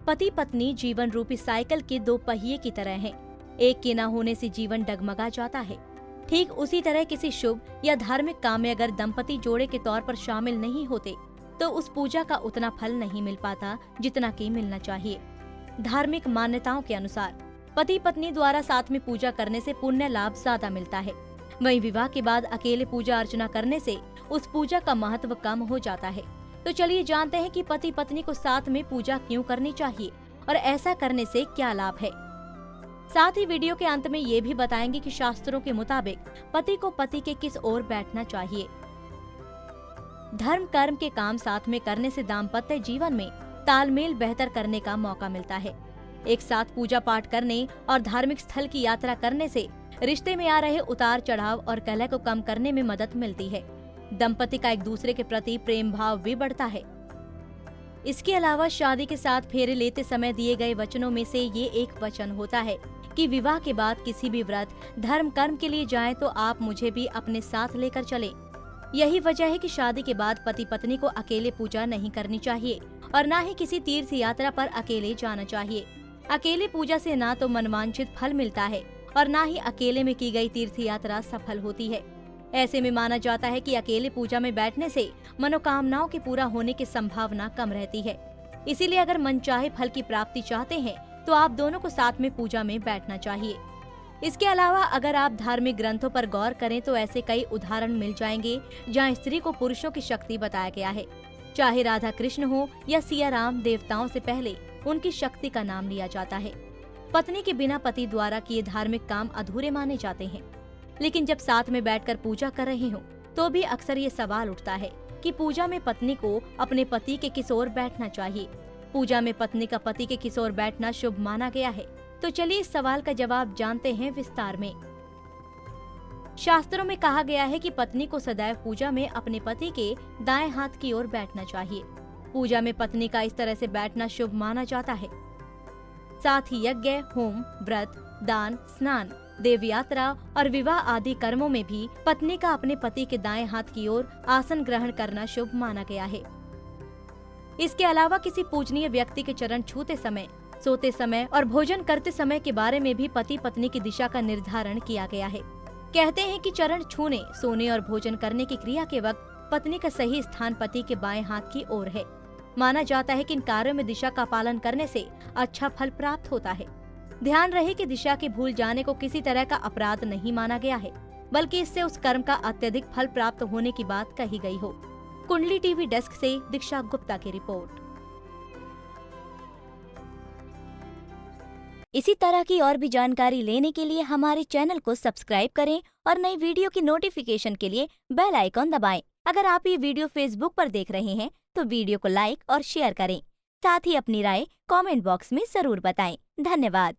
पति पत्नी जीवन रूपी साइकिल के दो पहिए की तरह हैं। एक के न होने से जीवन डगमगा जाता है। ठीक उसी तरह किसी शुभ या धार्मिक काम में अगर दंपति जोड़े के तौर पर शामिल नहीं होते तो उस पूजा का उतना फल नहीं मिल पाता जितना कि मिलना चाहिए। धार्मिक मान्यताओं के अनुसार पति पत्नी द्वारा साथ में पूजा करने से पुण्य लाभ ज्यादा मिलता है। वहीं विवाह के बाद अकेले पूजा अर्चना करने से उस पूजा का महत्व कम हो जाता है। तो चलिए जानते हैं कि पति पत्नी को साथ में पूजा क्यों करनी चाहिए और ऐसा करने से क्या लाभ है। साथ ही वीडियो के अंत में ये भी बताएंगे कि शास्त्रों के मुताबिक पति को पति के किस ओर बैठना चाहिए। धर्म कर्म के काम साथ में करने से दाम्पत्य जीवन में तालमेल बेहतर करने का मौका मिलता है। एक साथ पूजा पाठ करने और धार्मिक स्थल की यात्रा करने से रिश्ते में आ रहे उतार चढ़ाव और कलह को कम करने में मदद मिलती है। दंपति का एक दूसरे के प्रति प्रेम भाव भी बढ़ता है। इसके अलावा शादी के साथ फेरे लेते समय दिए गए वचनों में से ये एक वचन होता है कि विवाह के बाद किसी भी व्रत धर्म कर्म के लिए जाएं तो आप मुझे भी अपने साथ लेकर चलें। यही वजह है कि शादी के बाद पति पत्नी को अकेले पूजा नहीं करनी चाहिए और न ही किसी तीर्थ यात्रा पर अकेले जाना चाहिए। अकेले पूजा से ना तो मनवांछित फल मिलता है और न ही अकेले में की गई तीर्थ यात्रा सफल होती है। ऐसे में माना जाता है कि अकेले पूजा में बैठने से मनोकामनाओं के पूरा होने की संभावना कम रहती है। इसीलिए अगर मनचाहे फल की प्राप्ति चाहते हैं तो आप दोनों को साथ में पूजा में बैठना चाहिए। इसके अलावा अगर आप धार्मिक ग्रंथों पर गौर करें तो ऐसे कई उदाहरण मिल जाएंगे जहां स्त्री को पुरुषों की शक्ति बताया गया है। चाहे राधा कृष्ण हो या सिया राम, देवताओं से पहले उनकी शक्ति का नाम लिया जाता है। पत्नी के बिना पति द्वारा किए धार्मिक काम अधूरे माने जाते हैं। लेकिन जब साथ में बैठकर पूजा कर रहे हो तो भी अक्सर ये सवाल उठता है कि पूजा में पत्नी को अपने पति के किस ओर बैठना चाहिए। पूजा में पत्नी का पति के किस ओर बैठना शुभ माना गया है। तो चलिए इस सवाल का जवाब जानते हैं विस्तार में। शास्त्रों में कहा गया है कि पत्नी को सदैव पूजा में अपने पति के दाएं हाथ की ओर बैठना चाहिए। पूजा में पत्नी का इस तरह से बैठना शुभ माना जाता है। साथ ही यज्ञ, होम, व्रत, दान, स्नान, देव यात्रा और विवाह आदि कर्मों में भी पत्नी का अपने पति के दाएं हाथ की ओर आसन ग्रहण करना शुभ माना गया है। इसके अलावा किसी पूजनीय व्यक्ति के चरण छूते समय, सोते समय और भोजन करते समय के बारे में भी पति पत्नी की दिशा का निर्धारण किया गया है। कहते हैं कि चरण छूने, सोने और भोजन करने की क्रिया के वक्त पत्नी का सही स्थान पति के बाएं हाथ की ओर है। माना जाता है कि इन कार्यों में दिशा का पालन करने से अच्छा फल प्राप्त होता है। ध्यान रहे कि दिशा के भूल जाने को किसी तरह का अपराध नहीं माना गया है, बल्कि इससे उस कर्म का अत्यधिक फल प्राप्त होने की बात कही गई हो। कुंडली टीवी डेस्क से दीक्षा गुप्ता की रिपोर्ट। इसी तरह की और भी जानकारी लेने के लिए हमारे चैनल को सब्सक्राइब करें और नई वीडियो की नोटिफिकेशन के लिए बेल आइकॉन दबाएं। अगर आप ये वीडियो फेसबुक पर देख रहे हैं तो वीडियो को लाइक और शेयर करें। साथ ही अपनी राय कमेंट बॉक्स में जरूर बताएं। धन्यवाद।